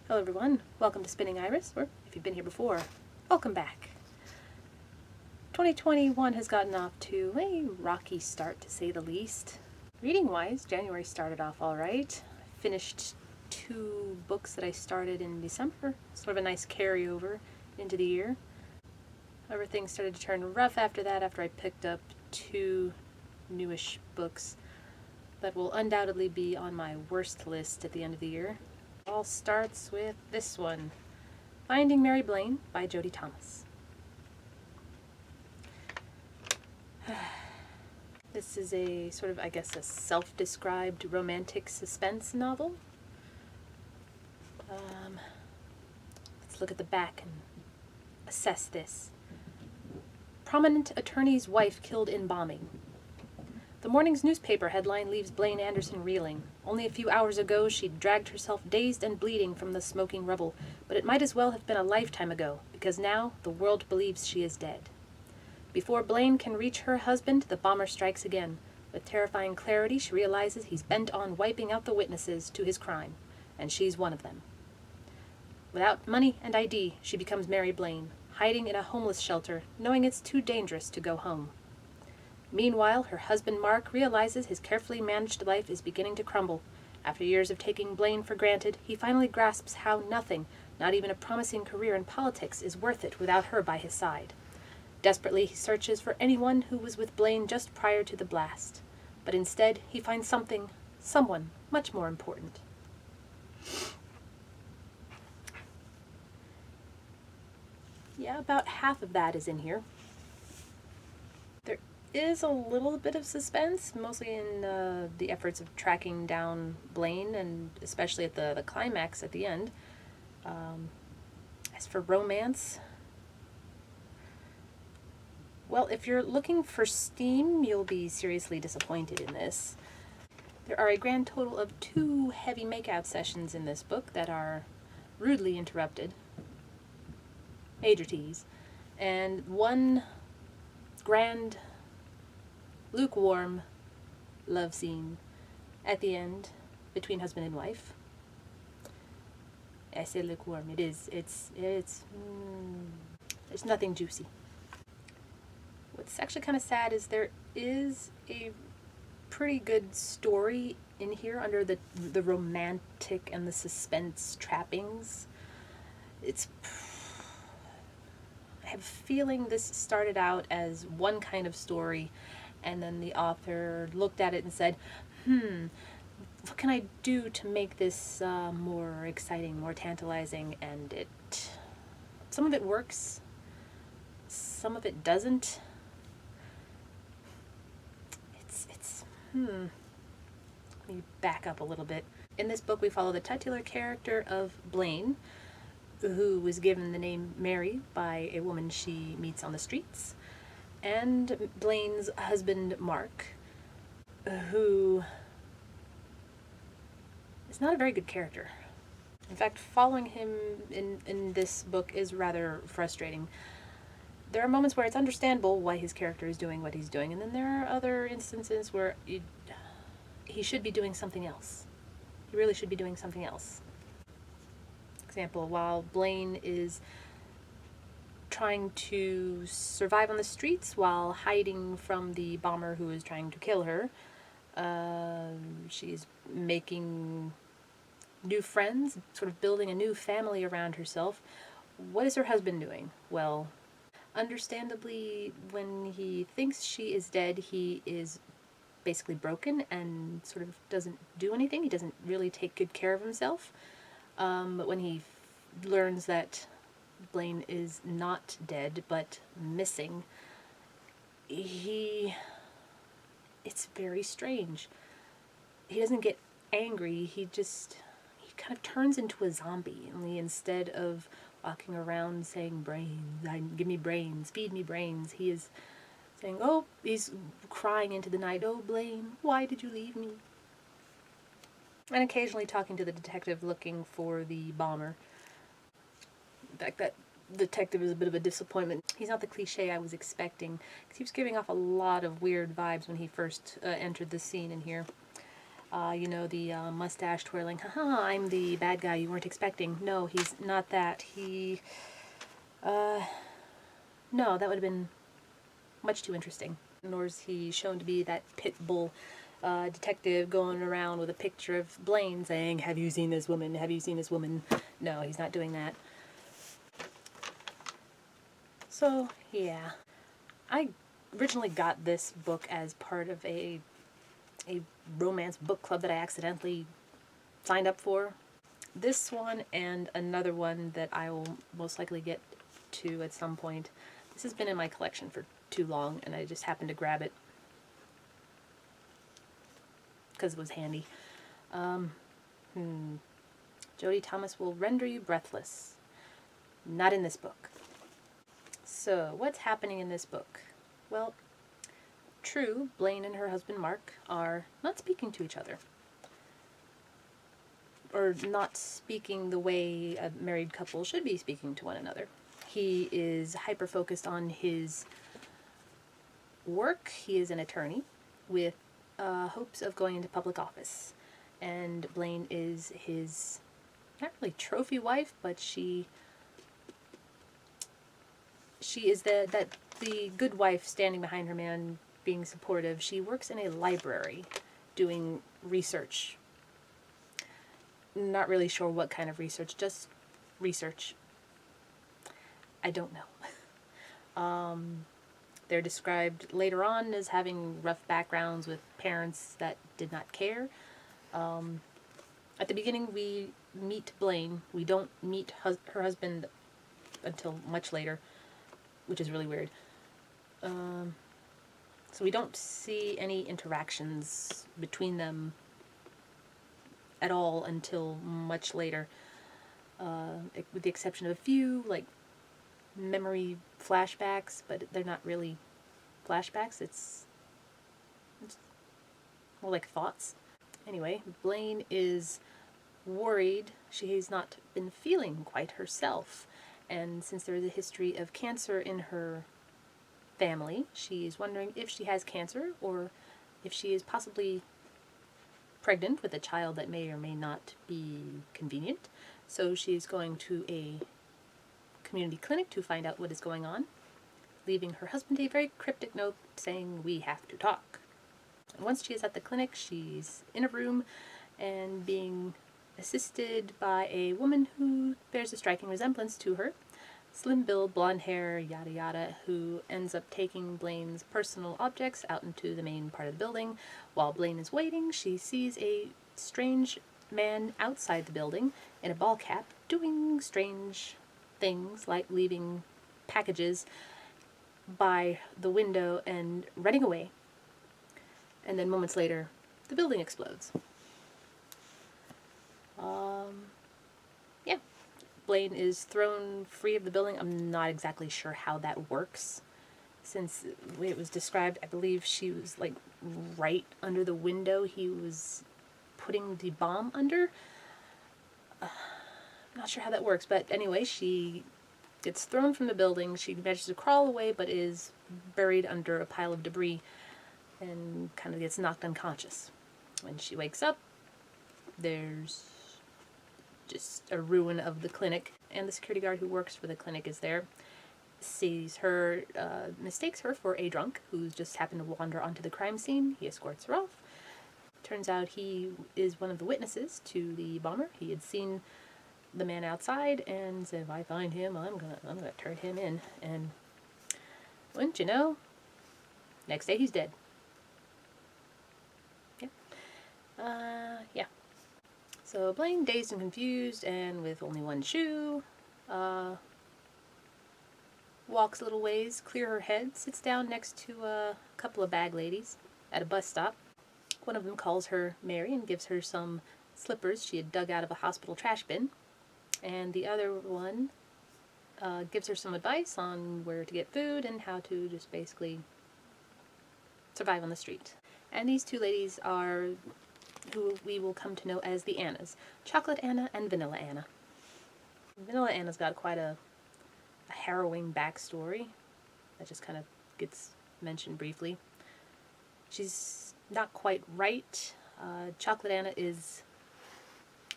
Hello everyone, welcome to Spinning Iris, or if you've been here before, welcome back. 2021 has gotten off to a rocky start, to say the least. Reading-wise, January started off alright. I finished 2 books that I started in December, sort of a nice carryover into the year. However, things started to turn rough after that, after I picked up 2 newish books that will undoubtedly be on my worst list at the end of the year. All starts with this one, Finding Mary Blaine by Jodi Thomas. This is a sort of, I guess, a self-described romantic suspense novel. Let's look at the back and assess this. Prominent attorney's wife killed in bombing. The morning's newspaper headline leaves Blaine Anderson reeling. Only a few hours ago she'd dragged herself dazed and bleeding from the smoking rubble, but it might as well have been a lifetime ago, because now the world believes she is dead. Before Blaine can reach her husband, the bomber strikes again. With terrifying clarity, she realizes he's bent on wiping out the witnesses to his crime, and she's one of them. Without money and ID, she becomes Mary Blaine, hiding in a homeless shelter, knowing it's too dangerous to go home. Meanwhile, her husband Mark realizes his carefully managed life is beginning to crumble. After years of taking Blaine for granted, he finally grasps how nothing, not even a promising career in politics, is worth it without her by his side. Desperately, he searches for anyone who was with Blaine just prior to the blast. But instead, he finds someone much more important. Yeah, about half of that is in here. There is a little bit of suspense, mostly in the efforts of tracking down Blaine, and especially at the climax at the end. As for romance, well, if you're looking for steam, you'll be seriously disappointed in this. There are a grand total of 2 heavy makeout sessions in this book that are rudely interrupted. Major tease. And 1 grand, lukewarm love scene at the end between husband and wife. I say lukewarm. It is. There's nothing juicy. What's actually kind of sad is there is a pretty good story in here under the romantic and the suspense trappings. I have a feeling this started out as one kind of story, and then the author looked at it and said, what can I do to make this more exciting, more tantalizing? And some of it works, some of it doesn't. Let me back up a little bit. In this book, we follow the titular character of Blaine, who was given the name Mary by a woman she meets on the streets, and Blaine's husband, Mark, who is not a very good character. In fact, following him in this book is rather frustrating. There are moments where it's understandable why his character is doing what he's doing, and then there are other instances where he should be doing something else. He really should be doing something else. Example, while Blaine is trying to survive on the streets while hiding from the bomber who is trying to kill her, she's making new friends, sort of building a new family around herself. What is her husband doing? Well, understandably, when he thinks she is dead, he is basically broken and sort of doesn't do anything. He doesn't really take good care of himself. But when he learns that Blaine is not dead, but missing, it's very strange. He doesn't get angry, he kind of turns into a zombie, only instead of walking around saying brains, give me brains, feed me brains, he is saying, he's crying into the night, oh Blaine, why did you leave me? And occasionally talking to the detective looking for the bomber. In fact, that detective is a bit of a disappointment. He's not the cliche I was expecting, because he was giving off a lot of weird vibes when he first entered the scene in here. The mustache twirling, haha, I'm the bad guy you weren't expecting. No, he's not that. No, that would have been much too interesting. Nor is he shown to be that pit bull detective going around with a picture of Blaine saying, have you seen this woman? Have you seen this woman? No, he's not doing that. So, yeah. I originally got this book as part of a romance book club that I accidentally signed up for. This one and another one that I will most likely get to at some point. This has been in my collection for too long, and I just happened to grab it because it was handy. Jodi Thomas will render you breathless. Not in this book. So, what's happening in this book? Well, true, Blaine and her husband Mark are not speaking to each other. Or not speaking the way a married couple should be speaking to one another. He is hyper-focused on his work. He is an attorney with hopes of going into public office. And Blaine is his, not really trophy wife, but she is the good wife standing behind her man, being supportive. She works in a library doing research. Not really sure what kind of research, just research. I don't know. They're described later on as having rough backgrounds with parents that did not care. At the beginning we meet Blaine. We don't meet her husband until much later, which is really weird. So we don't see any interactions between them at all until much later, with the exception of a few, like, memory flashbacks, but they're not really flashbacks, it's more like thoughts. Anyway, Blaine is worried. She's not been feeling quite herself, and since there is a history of cancer in her family, she is wondering if she has cancer or if she is possibly pregnant with a child that may or may not be convenient. So she's going to a community clinic to find out what is going on, leaving her husband a very cryptic note saying, "We have to talk." And once she is at the clinic, she's in a room and being assisted by a woman who bears a striking resemblance to her. Slim build, blonde hair, yada yada, who ends up taking Blaine's personal objects out into the main part of the building. While Blaine is waiting, she sees a strange man outside the building in a ball cap doing strange things like leaving packages by the window and running away. And then moments later, the building explodes. Yeah. Blaine is thrown free of the building. I'm not exactly sure how that works. Since the way it was described, I believe she was like right under the window he was putting the bomb under. I'm not sure how that works, but anyway, she gets thrown from the building. She manages to crawl away, but is buried under a pile of debris and kind of gets knocked unconscious. When she wakes up, there's just a ruin of the clinic, and the security guard who works for the clinic is there, sees her, mistakes her for a drunk who's just happened to wander onto the crime scene. He escorts her off. Turns out he is one of the witnesses to the bomber. He had seen the man outside and said, if I find him, I'm gonna turn him in. And wouldn't you know, next day he's dead. Yeah. So Blaine, dazed and confused and with only one shoe, walks a little ways, clear her head, sits down next to a couple of bag ladies at a bus stop. One of them calls her Mary and gives her some slippers she had dug out of a hospital trash bin. And the other one gives her some advice on where to get food and how to just basically survive on the street. And these two ladies are who we will come to know as the Annas. Chocolate Anna and Vanilla Anna. Vanilla Anna's got quite a harrowing backstory that just kind of gets mentioned briefly. She's not quite right. Chocolate Anna is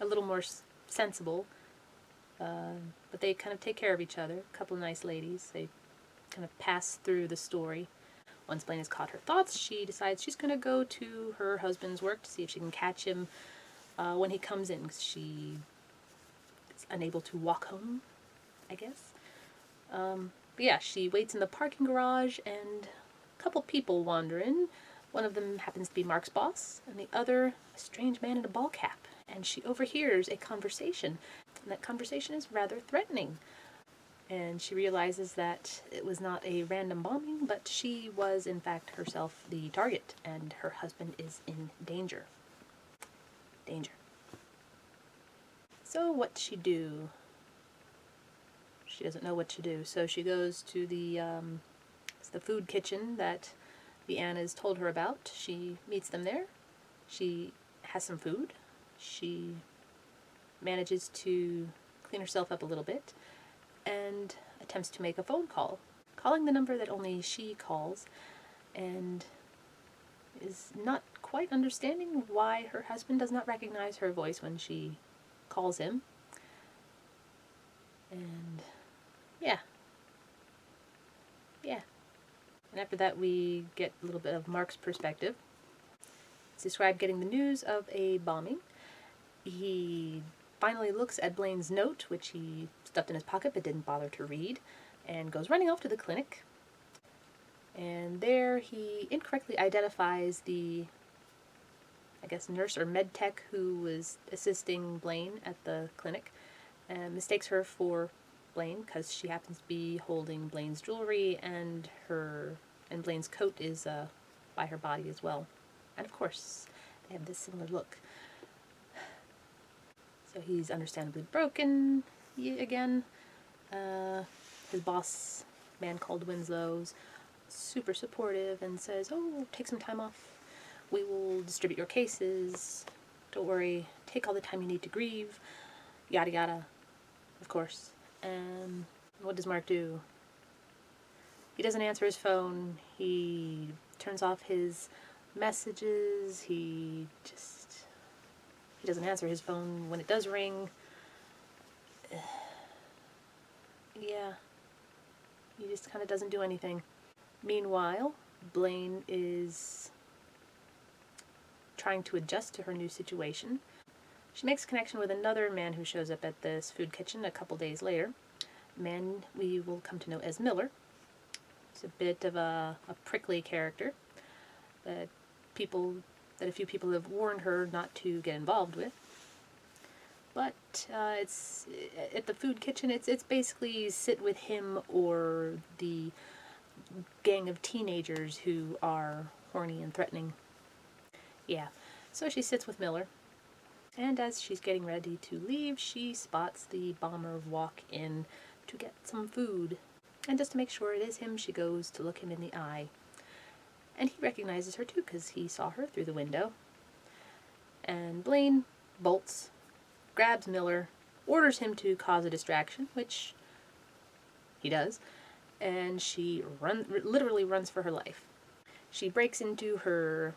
a little more sensible, but they kind of take care of each other. A couple of nice ladies. They kind of pass through the story. Once Blaine has caught her thoughts, she decides she's going to go to her husband's work to see if she can catch him when he comes in, because she is unable to walk home, I guess. But yeah, she waits in the parking garage, and a couple people wander in. One of them happens to be Mark's boss, and the other, a strange man in a ball cap. And she overhears a conversation, and that conversation is rather threatening. And she realizes that it was not a random bombing, but she was, in fact, herself the target, and her husband is in danger. Danger. So what does she do? She doesn't know what to do, so she goes to the food kitchen that the Annas told her about. She meets them there. She has some food. She manages to clean herself up a little bit and attempts to make a phone call, calling the number that only she calls, and is not quite understanding why her husband does not recognize her voice when she calls him. And yeah. And after that we get a little bit of Mark's perspective. It's described getting the news of a bombing. He finally looks at Blaine's note, which he stuffed in his pocket but didn't bother to read, and goes running off to the clinic. And there he incorrectly identifies the, I guess, nurse or med tech who was assisting Blaine at the clinic, and mistakes her for Blaine because she happens to be holding Blaine's jewelry, and Blaine's coat is by her body as well. And of course, they have this similar look. So he's understandably broken again. His boss, man called Winslow's, super supportive and says, "Oh, take some time off. We will distribute your cases. Don't worry. Take all the time you need to grieve." Yada yada, of course. And what does Mark do? He doesn't answer his phone. He turns off his messages. He doesn't answer his phone when it does ring. Yeah. He just kind of doesn't do anything. Meanwhile, Blaine is trying to adjust to her new situation. She makes a connection with another man who shows up at this food kitchen a couple days later. A man we will come to know as Miller. He's a bit of a prickly character that a few people have warned her not to get involved with. But it's at the food kitchen. It's basically sit with him or the gang of teenagers who are horny and threatening. Yeah, so she sits with Miller, and as she's getting ready to leave, she spots the bomber walk in to get some food. And just to make sure it is him, she goes to look him in the eye. And he recognizes her too, because he saw her through the window. And Blaine bolts, grabs Miller, orders him to cause a distraction, which he does, and she literally runs for her life. She breaks into her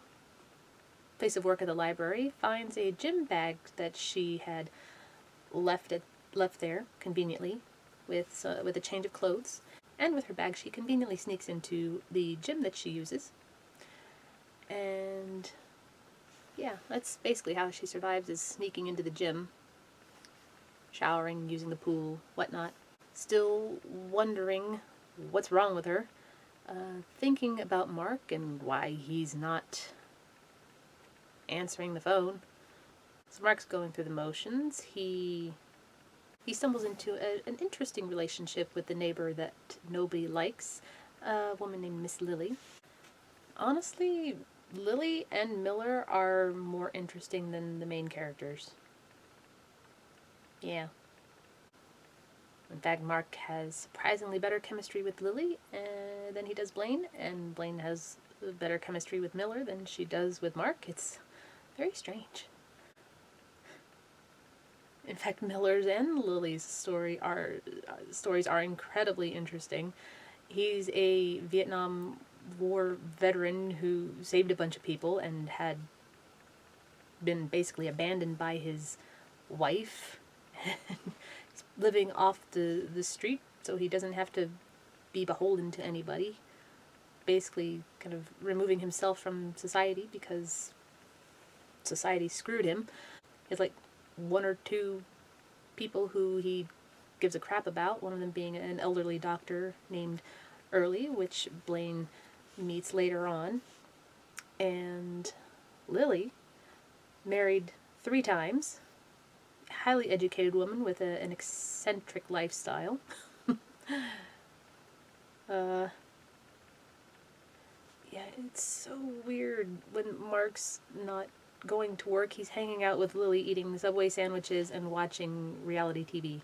place of work at the library, finds a gym bag that she had left there conveniently with a change of clothes, and with her bag she conveniently sneaks into the gym that she uses. And yeah, that's basically how she survives, is sneaking into the gym, showering, using the pool, whatnot. Still wondering what's wrong with her, thinking about Mark and why he's not answering the phone. So Mark's going through the motions. He stumbles into an interesting relationship with the neighbor that nobody likes, a woman named Miss Lily. Honestly, Lily and Miller are more interesting than the main characters. Yeah. In fact, Mark has surprisingly better chemistry with Lily than he does Blaine, and Blaine has better chemistry with Miller than she does with Mark. It's very strange. In fact, Miller's and Lily's stories are incredibly interesting. He's a Vietnam War veteran who saved a bunch of people and had been basically abandoned by his wife. He's living off the street so he doesn't have to be beholden to anybody. Basically kind of removing himself from society because society screwed him. He has like one or two people who he gives a crap about, one of them being an elderly doctor named Early, which Blaine meets later on. And Lily, married 3 times, highly educated woman with an eccentric lifestyle. Yeah, it's so weird when Mark's not going to work. He's hanging out with Lily, eating Subway sandwiches and watching reality TV.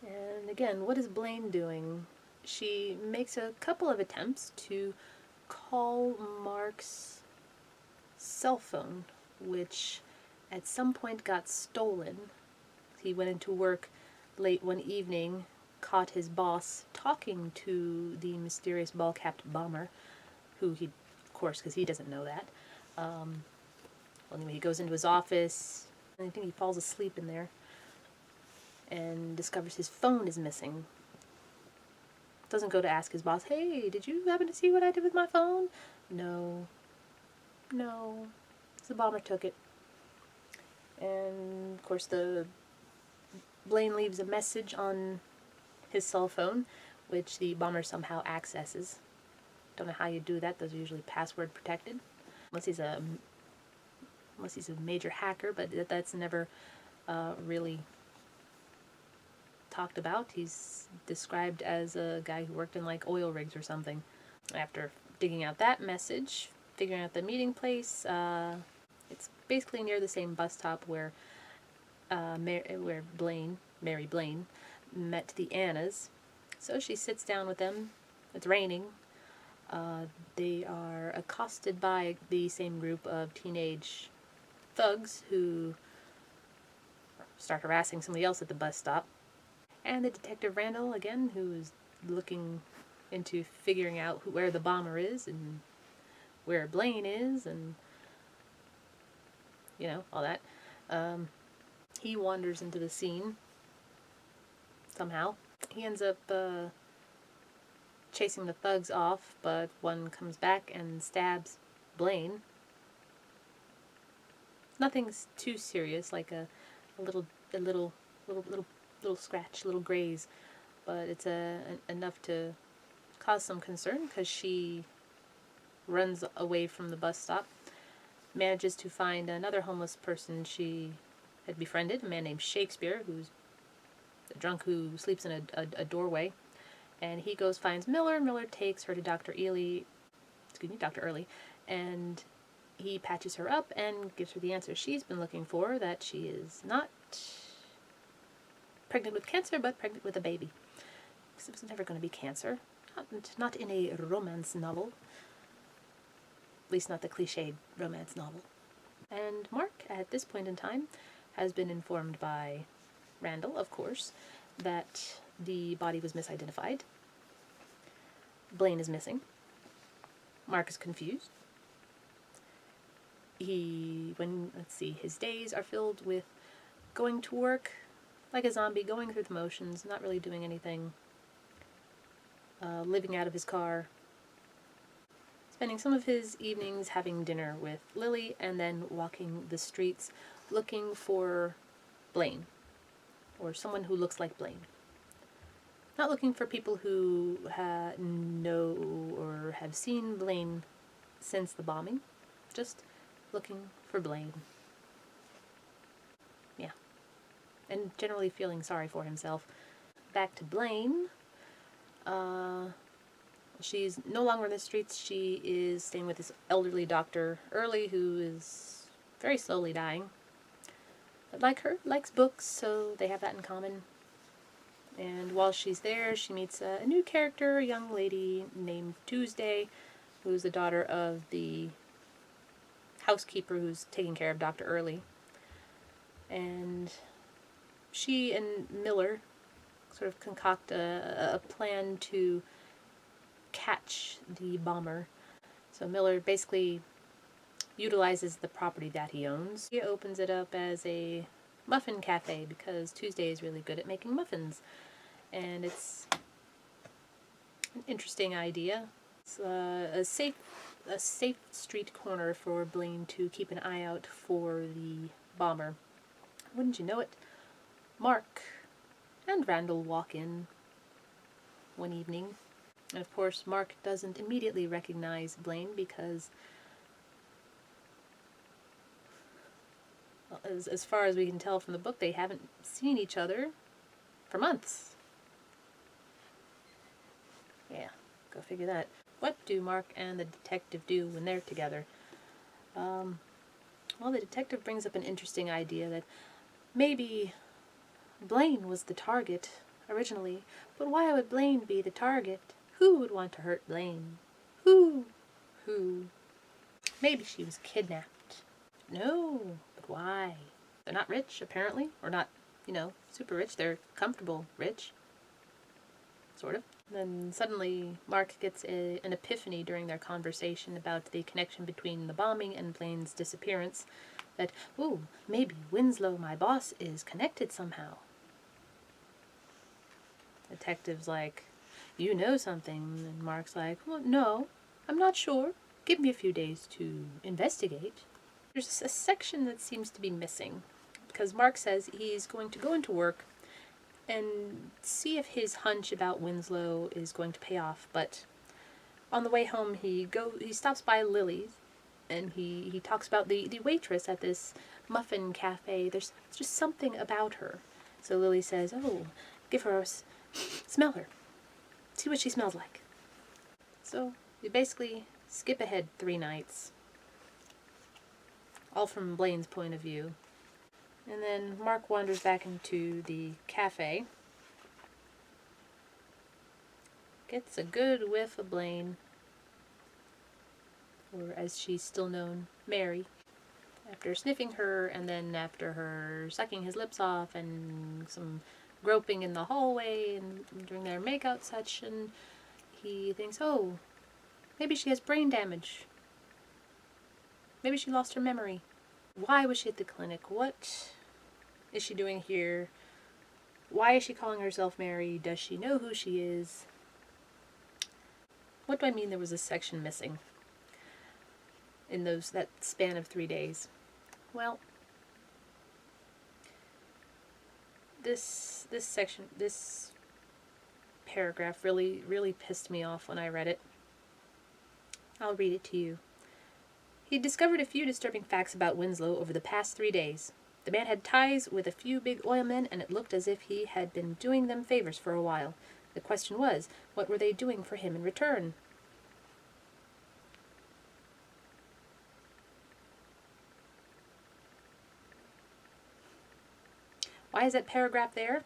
And again, what is Blaine doing? She makes a couple of attempts to call Mark's cell phone, which at some point got stolen. He went into work late one evening, caught his boss talking to the mysterious ball-capped bomber, who he, of course, because he doesn't know that. Well, anyway, he goes into his office, and I think he falls asleep in there, and discovers his phone is missing. Doesn't go to ask his boss, hey, did you happen to see what I did with my phone? No. The bomber took it. And, of course, Blaine leaves a message on his cell phone, which the bomber somehow accesses. Don't know how you do that. Those are usually password protected, unless he's a major hacker. But that's never really talked about. He's described as a guy who worked in like oil rigs or something. After digging out that message, figuring out the meeting place, it's basically near the same bus stop where Mary Blaine, met the Annas. So she sits down with them. It's raining. They are accosted by the same group of teenage thugs who start harassing somebody else at the bus stop. And the Detective Randall, again, who is looking into figuring out where the bomber is and where Blaine is and, all that. He wanders into the scene somehow. He ends up chasing the thugs off, but one comes back and stabs Blaine. Nothing's too serious, like a little scratch, little graze, but it's enough to cause some concern because she runs away from the bus stop, manages to find another homeless person she had befriended, a man named Shakespeare, who's a drunk who sleeps in a doorway, and he finds Miller. Miller takes her to Dr. Early, and he patches her up and gives her the answer she's been looking for, that she is not pregnant with cancer, but pregnant with a baby. Because it was never going to be cancer. Not in a romance novel. At least not the cliched romance novel. And Mark, at this point in time, has been informed by Randall, of course, that the body was misidentified. Blaine is missing. Mark is confused. His days are filled with going to work like a zombie, going through the motions, not really doing anything, living out of his car, spending some of his evenings having dinner with Lily, and then walking the streets looking for Blaine, or someone who looks like Blaine. Not looking for people who know or have seen Blaine since the bombing, just looking for Blaine. Yeah. And generally feeling sorry for himself. Back to Blaine. She's no longer in the streets. She is staying with this elderly Dr. Early, who is very slowly dying. But like her, likes books, so they have that in common. And while she's there, she meets a new character, a young lady named Tuesday, who's the daughter of the housekeeper who's taking care of Dr. Early. And she and Miller sort of concoct a plan to catch the bomber. So Miller basically utilizes the property that he owns. He opens it up as a muffin cafe because Tuesday is really good at making muffins. And it's an interesting idea. It's a safe street corner for Blaine to keep an eye out for the bomber. Wouldn't you know it, Mark and Randall walk in one evening. And of course, Mark doesn't immediately recognize Blaine because, well, as far as we can tell from the book, they haven't seen each other for months. Yeah, go figure that. What do Mark and the detective do when they're together? Well, the detective brings up an interesting idea that maybe Blaine was the target originally, but why would Blaine be the target? Who would want to hurt Blaine? Who? Maybe she was kidnapped. No, but why? They're not rich, apparently. Or not, super rich. They're comfortable rich. Sort of. Then suddenly Mark gets an epiphany during their conversation about the connection between the bombing and Blaine's disappearance. That, maybe Winslow, my boss, is connected somehow. Detective's like, you know something. And Mark's like, well, no, I'm not sure. Give me a few days to investigate. There's a section that seems to be missing because Mark says he's going to go into work and see if his hunch about Winslow is going to pay off. But on the way home, he stops by Lily's and he talks about the waitress at this muffin cafe. There's just something about her. So Lily says, give her smell her. See what she smells like. So we basically skip ahead 3 nights. All from Blaine's point of view. And then Mark wanders back into the cafe. Gets a good whiff of Blaine. Or as she's still known, Mary. After sniffing her, and then after her sucking his lips off, and some groping in the hallway, and during their makeout session, he thinks, maybe she has brain damage. Maybe she lost her memory. Why was she at the clinic? What is she doing here? Why is she calling herself Mary? Does she know who she is? What do I mean there was a section missing in that span of 3 days? Well, this paragraph really pissed me off when I read it. I'll read it to you. He discovered a few disturbing facts about Winslow over the past 3 days. The man had ties with a few big oilmen, and it looked as if he had been doing them favors for a while. The question was, what were they doing for him in return? Why is that paragraph there?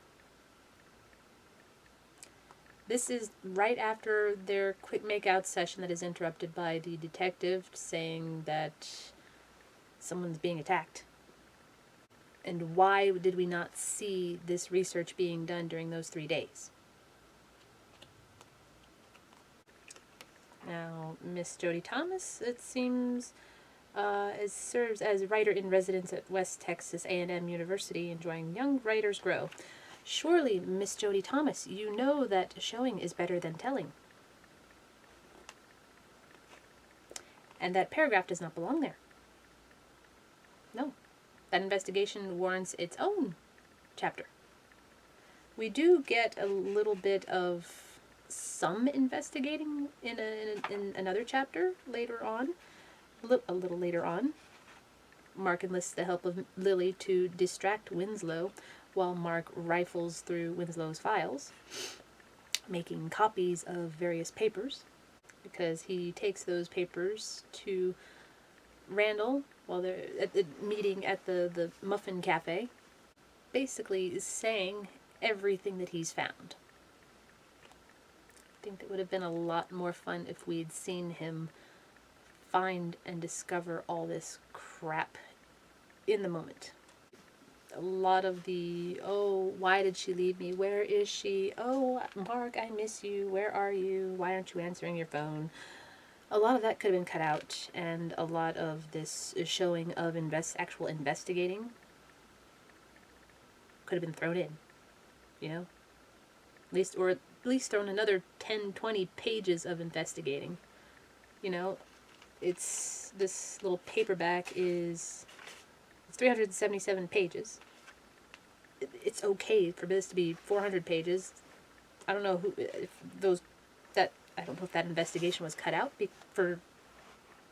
This is right after their quick make-out session that is interrupted by the detective saying that someone's being attacked. And why did we not see this research being done during those 3 days? Now, Miss Jodi Thomas, it seems, serves as writer-in-residence at West Texas A&M University, enjoying young writers grow. Surely, Miss Jodi Thomas, you know that showing is better than telling. And that paragraph does not belong there. No. That investigation warrants its own chapter. We do get a little bit of some investigating in another chapter later on. A little later on. Mark enlists the help of Lily to distract Winslow while Mark rifles through Winslow's files, making copies of various papers, because he takes those papers to Randall while they're at the meeting at the Muffin Cafe, basically is saying everything that he's found. I think it would have been a lot more fun if we'd seen him find and discover all this crap in the moment. A lot of the, why did she leave me? Where is she? Oh, Mark, I miss you. Where are you? Why aren't you answering your phone? A lot of that could have been cut out, and a lot of this showing of actual investigating could have been thrown in, you know? At least thrown another 10, 20 pages of investigating. You know, this little paperback it's 377 pages. It's okay for this to be 400 pages. I don't know I don't know if that investigation was cut out for,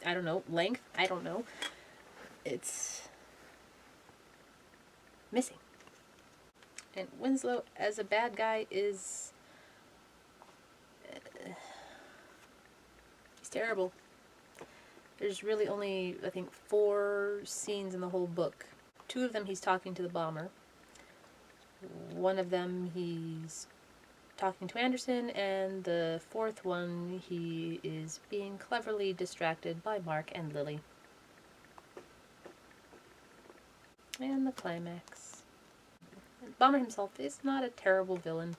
I don't know, length. I don't know. It's missing. And Winslow as a bad guy is... he's terrible. There's really only, I think, 4 scenes in the whole book. 2 of them he's talking to the bomber. One of them he's talking to Anderson, and the 4th one he is being cleverly distracted by Mark and Lily. And the climax. Bomber himself is not a terrible villain.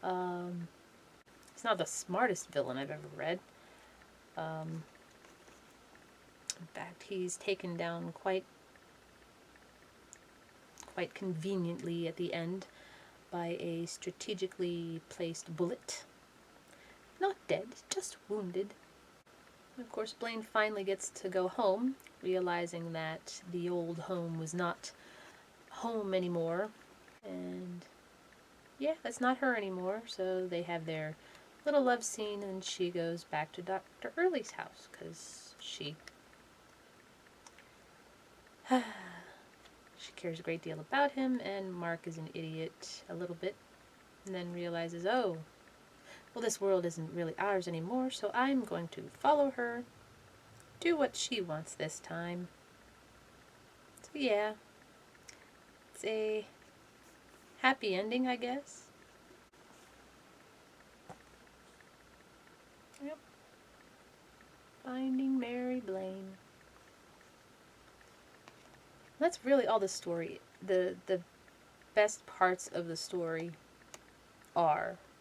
He's not the smartest villain I've ever read. In fact, he's taken down quite conveniently at the end by a strategically placed bullet. Not dead, just wounded. And of course, Blaine finally gets to go home, realizing that the old home was not home anymore. And yeah, that's not her anymore, so they have their little love scene, and she goes back to Dr. Early's house, because she cares a great deal about him, and Mark is an idiot a little bit, and then realizes, oh, well, this world isn't really ours anymore, so I'm going to follow her, do what she wants this time. So yeah, it's a happy ending, I guess. Yep. Finding Mary Blaine. That's really all the story. The best parts of the story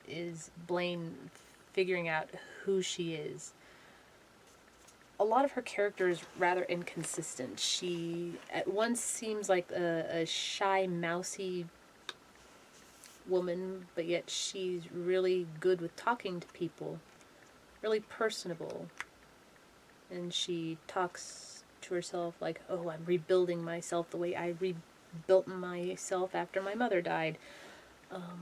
is Blaine figuring out who she is. A lot of her character is rather inconsistent. She at once seems like a shy, mousy woman, but yet she's really good with talking to people, really personable. And she talks to herself like, oh, I'm rebuilding myself the way I rebuilt myself after my mother died. And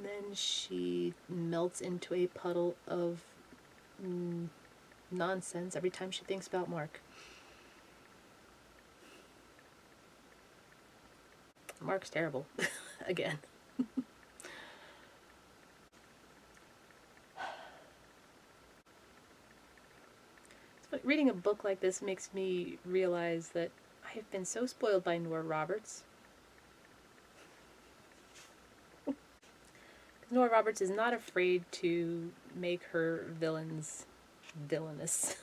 then she melts into a puddle of nonsense every time she thinks about Mark. Mark's terrible. Again. But reading a book like this makes me realize that I have been so spoiled by Nora Roberts. Nora Roberts is not afraid to make her villains villainous.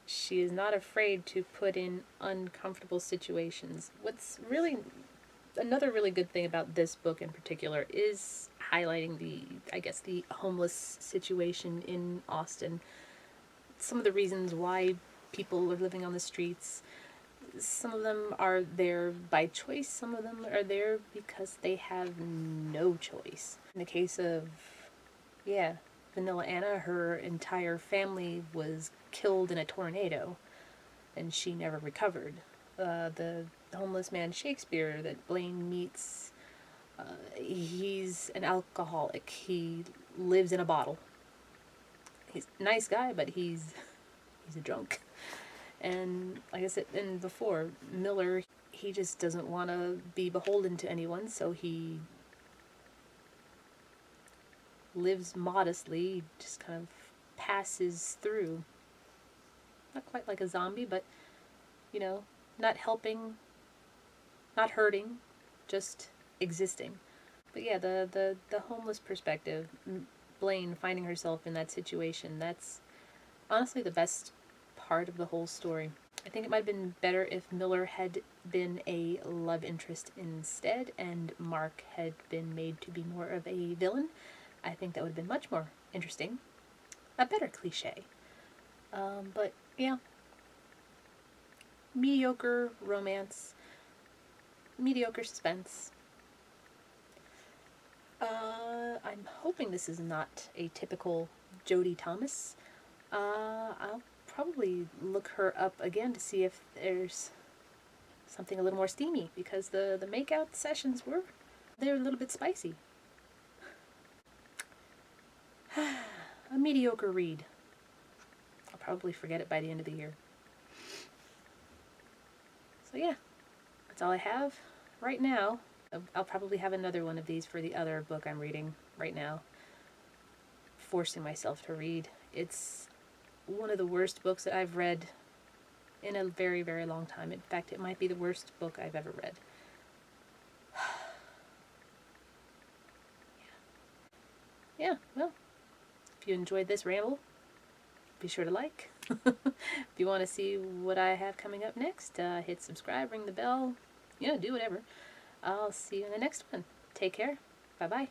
She is not afraid to put in uncomfortable situations. What's really another really good thing about this book in particular is highlighting the homeless situation in Austin. Some of the reasons why people are living on the streets. Some of them are there by choice. Some of them are there because they have no choice. In the case of, Vanilla Anna, her entire family was killed in a tornado, and she never recovered. The homeless man Shakespeare that Blaine meets, he's an alcoholic. He lives in a bottle. He's a nice guy, but he's a drunk. And like I said before, Miller, he just doesn't want to be beholden to anyone, so he lives modestly, just kind of passes through. Not quite like a zombie, but, not helping, not hurting, just existing. But yeah, the homeless perspective, Blaine finding herself in that situation, that's honestly the best part of the whole story. I think it might have been better if Miller had been a love interest instead and Mark had been made to be more of a villain. I think that would have been much more interesting. a better cliche. But yeah, mediocre romance, mediocre suspense. I'm hoping this is not a typical Jodi Thomas. I'll probably look her up again to see if there's something a little more steamy, because the makeout sessions they're a little bit spicy. A mediocre read. I'll probably forget it by the end of the year. So yeah, that's all I have right now. I'll probably have another one of these for the other book I'm reading right now. Forcing myself to read. It's one of the worst books that I've read in a very, very long time. In fact, it might be the worst book I've ever read. Yeah, well, if you enjoyed this ramble, be sure to like. If you want to see what I have coming up next, hit subscribe, ring the bell, do whatever. I'll see you in the next one. Take care. Bye-bye.